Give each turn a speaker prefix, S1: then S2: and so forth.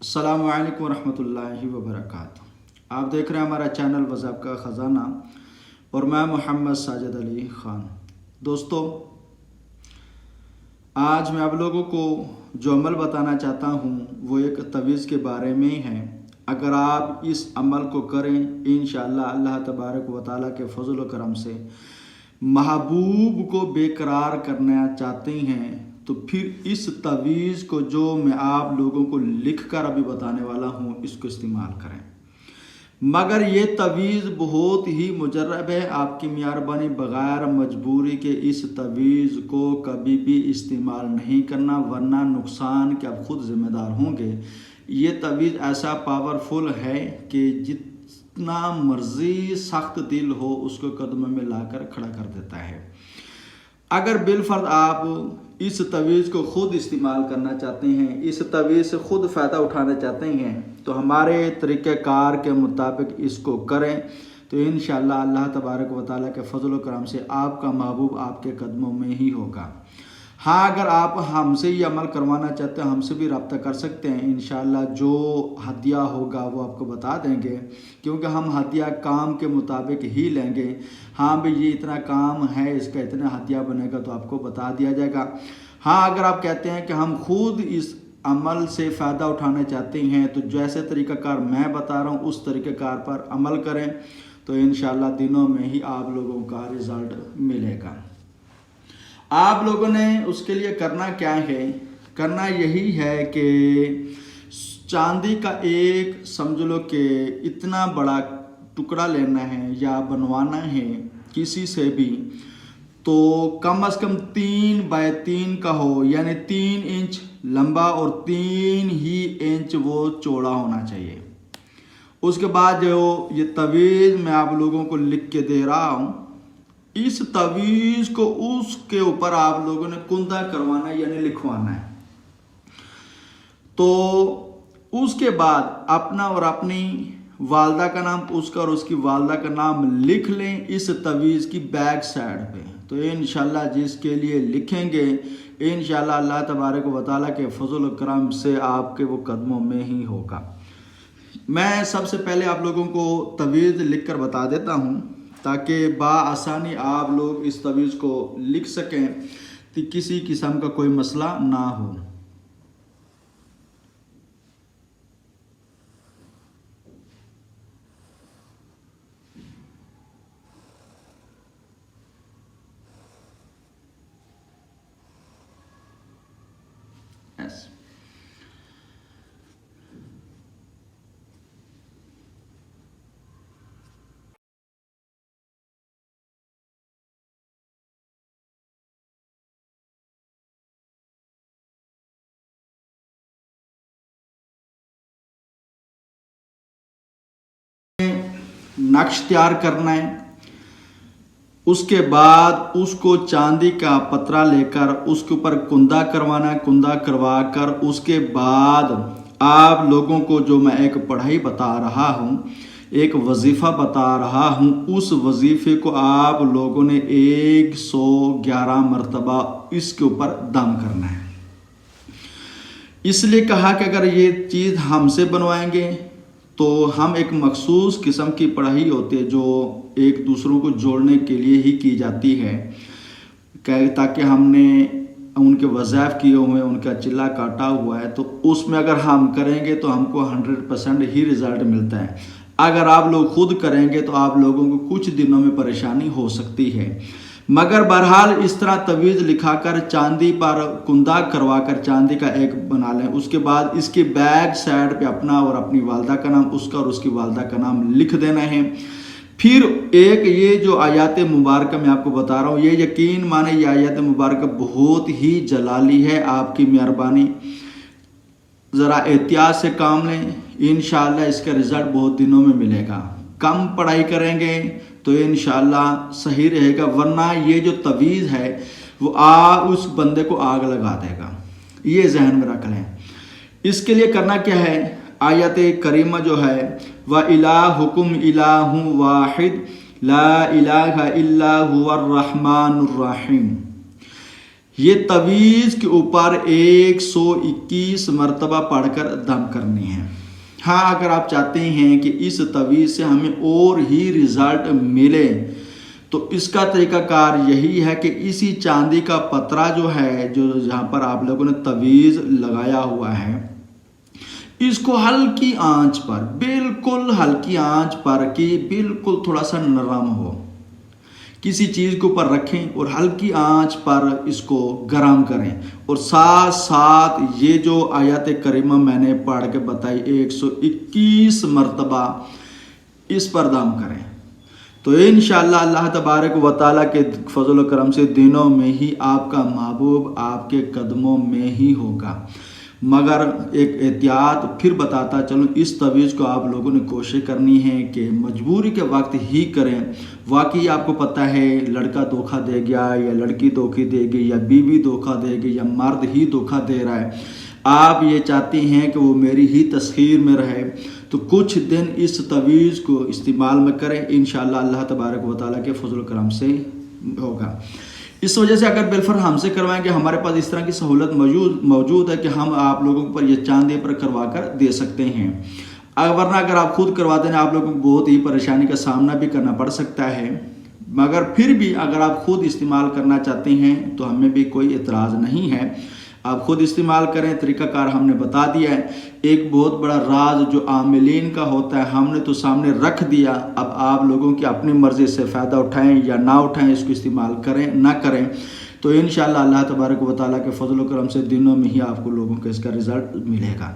S1: अस्सलामु अलैकुम रहमतुल्लाहि व बरकातुहू। आप देख रहे हैं हमारा चैनल वज़ाब का ख़ज़ाना और मैं मोहम्मद साजिद अली ख़ान। दोस्तों, आज मैं आप लोगों को जो अमल बताना चाहता हूँ वो एक तवीज़ के बारे में है। अगर आप इस अमल को करें इंशाअल्लाह अल्लाह तबारक व तआला के फज़ल व करम से महबूब को बेकरार करना चाहते हैं तो फिर इस तवीज़ को जो मैं आप लोगों को लिख कर अभी बताने वाला हूँ इसको इस्तेमाल करें। मगर ये तवीज़ बहुत ही मुजर्रब है। आपकी मेहरबानी बग़ैर मजबूरी के इस तवीज़ को कभी भी इस्तेमाल नहीं करना, वरना नुकसान के आप ख़ुद ज़िम्मेदार होंगे। ये तवीज़ ऐसा पावरफुल है कि जितना मर्ज़ी सख्त दिल हो उसको कदम में लाकर खड़ा कर देता है। अगर बिलफर्द आप इस तवीज़ को ख़ुद इस्तेमाल करना चाहते हैं, इस तवीज़ से ख़ुद फ़ायदा उठाना चाहते हैं तो हमारे तरीक़ेकार के मुताबिक इसको करें तो इंशाअल्लाह अल्लाह तबारक व तआला के फज़ल व करम से आपका महबूब आपके कदमों में ही होगा। हाँ, अगर आप हमसे ये अमल करवाना चाहते हैं हमसे भी रब्ता कर सकते हैं। इंशाअल्लाह जो हदिया होगा वो आपको बता देंगे, क्योंकि हम हदिया काम के मुताबिक ही लेंगे। हाँ भाई, ये इतना काम है, इसका इतना हदिया बनेगा तो आपको बता दिया जाएगा। हाँ, अगर आप कहते हैं कि हम खुद इस अमल से फ़ायदा उठाना चाहते हैं तो जैसे तरीक़ाकार मैं बता रहा हूँ उस तरीक़ेकार पर अमल करें तो इंशाअल्लाह दिनों में ही आप लोगों का रिज़ल्ट मिलेगा। आप लोगों ने उसके लिए करना क्या है, करना यही है कि चांदी का एक समझ लो कि इतना बड़ा टुकड़ा लेना है या बनवाना है किसी से भी, तो कम से कम 3 बाय 3 का हो, यानी 3 इंच लंबा और 3 ही इंच वो चौड़ा होना चाहिए। उसके बाद जो ये तवीज़ मैं आप लोगों को लिख के दे रहा हूँ, इस तवीज़ को उसके ऊपर आप लोगों ने कुंदा करवाना है यानी लिखवाना है। तो उसके बाद अपना और अपनी वालदा का नाम, उसका और उसकी वालदा का नाम लिख लें इस तवीज़ की बैक साइड पे। तो इंशाअल्लाह जिसके लिए लिखेंगे इंशाअल्लाह अल्लाह तबारक व तआला के फज़ल व करम से आपके वो कदमों में ही होगा। मैं सबसे पहले आप लोगों को तवीज़ लिख कर बता देता हूँ ताकि बाआसानी आप लोग इस तवीज़ को लिख सकें कि किसी किस्म का कोई मसला ना हो। Yes. नक्श तैयार करना है। उसके बाद उसको चांदी का पतरा लेकर उसके ऊपर कुंदा करवाना है। कुंदा करवा कर उसके बाद आप लोगों को जो मैं एक पढ़ाई बता रहा हूँ, एक वजीफ़ा बता रहा हूँ, उस वजीफ़े को आप लोगों ने 111 मरतबा इसके ऊपर दम करना है। इसलिए कहा कि अगर ये चीज़ हमसे बनवाएंगे तो हम एक मखसूस किस्म की पढ़ाई होती है जो एक दूसरों को जोड़ने के लिए ही की जाती है, ताकि हमने उनके वज़ाइफ किए हुए, उनका चिल्ला काटा हुआ है, तो उसमें अगर हम करेंगे तो हमको 100% ही रिज़ल्ट मिलता है। अगर आप लोग खुद करेंगे तो आप लोगों को कुछ दिनों में परेशानी हो सकती है। मगर बहरहाल इस तरह तवीज़ लिखाकर चांदी पर कुंदा करवाकर चांदी का एक बना लें। उसके बाद इसके बैक साइड पे अपना और अपनी वालदा का नाम, उसका और उसकी वालदा का नाम लिख देना है। फिर एक ये जो आयत मुबारक मैं आपको बता रहा हूँ, ये यकीन माने ये आयत मुबारक बहुत ही जलाली है। आपकी मेहरबानी ज़रा एहतियात से काम लें, इंशाअल्लाह इसका रिज़ल्ट बहुत दिनों में मिलेगा। कम पढ़ाई करेंगे तो इंशाअल्लाह सही रहेगा, वरना ये जो तवीज़ है वो उस बंदे को आग लगा देगा। ये जहन में रख लें। इसके लिए करना क्या है, आयत करीमा जो है व इलाहुकुम इलाहुन वाहिद ला इलाहा इल्ला हुवर रहमानुर रहीम, یہ تویز کے اوپر 121 مرتبہ پڑھ کر دم کرنے ہیں۔ ہاں اگر آپ چاہتے ہیں کہ اس تویز سے ہمیں اور ہی رزلٹ ملے تو اس کا طریقہ کار یہی ہے کہ اسی چاندی کا پترا جو ہے جو جہاں پر آپ لوگوں نے تویز لگایا ہوا ہے، اس کو ہلکی آنچ پر، بالکل ہلکی آنچ پر کہ بالکل تھوڑا سا نرم ہو، کسی چیز کے اوپر رکھیں اور ہلکی آنچ پر اس کو گرم کریں، اور ساتھ ساتھ یہ جو آیت کریمہ میں نے پڑھ کے بتائی 121 مرتبہ اس پر دم کریں، تو انشاءاللہ اللہ تبارک و تعالیٰ کے فضل و کرم سے دنوں میں ہی آپ کا محبوب آپ کے قدموں میں ہی ہوگا۔ مگر ایک احتیاط پھر بتاتا چلوں، اس تویز کو آپ لوگوں نے کوشش کرنی ہے کہ مجبوری کے وقت ہی کریں۔ واقعی آپ کو پتہ ہے لڑکا دھوکہ دے گیا یا لڑکی دھوکہ دے گئی یا بیوی دھوکہ دے گئی یا مرد ہی دھوکہ دے رہا ہے، آپ یہ چاہتے ہیں کہ وہ میری ہی تسخیر میں رہے، تو کچھ دن اس تویز کو استعمال میں کریں، انشاءاللہ اللہ تبارک و تعالیٰ کے فضل و کرم سے ہوگا۔ اس وجہ سے اگر بالفر ہم سے کروائیں گے، ہمارے پاس اس طرح کی سہولت موجود ہے کہ ہم آپ لوگوں پر یہ چاندی پر کروا کر دے سکتے ہیں، ورنہ اگر آپ خود کرواتے ہیں آپ لوگوں کو بہت ہی پریشانی کا سامنا بھی کرنا پڑ سکتا ہے۔ مگر پھر بھی اگر آپ خود استعمال کرنا چاہتے ہیں تو ہمیں بھی کوئی اعتراض نہیں ہے، آپ خود استعمال کریں۔ طریقہ کار ہم نے بتا دیا ہے، ایک بہت بڑا راز جو عاملین کا ہوتا ہے ہم نے تو سامنے رکھ دیا، اب آپ لوگوں کی اپنی مرضی سے فائدہ اٹھائیں یا نہ اٹھائیں، اس کو استعمال کریں نہ کریں، تو انشاءاللہ اللہ تبارک و تعالیٰ کے فضل و کرم سے دنوں میں ہی آپ کو لوگوں کو اس کا رزلٹ ملے گا۔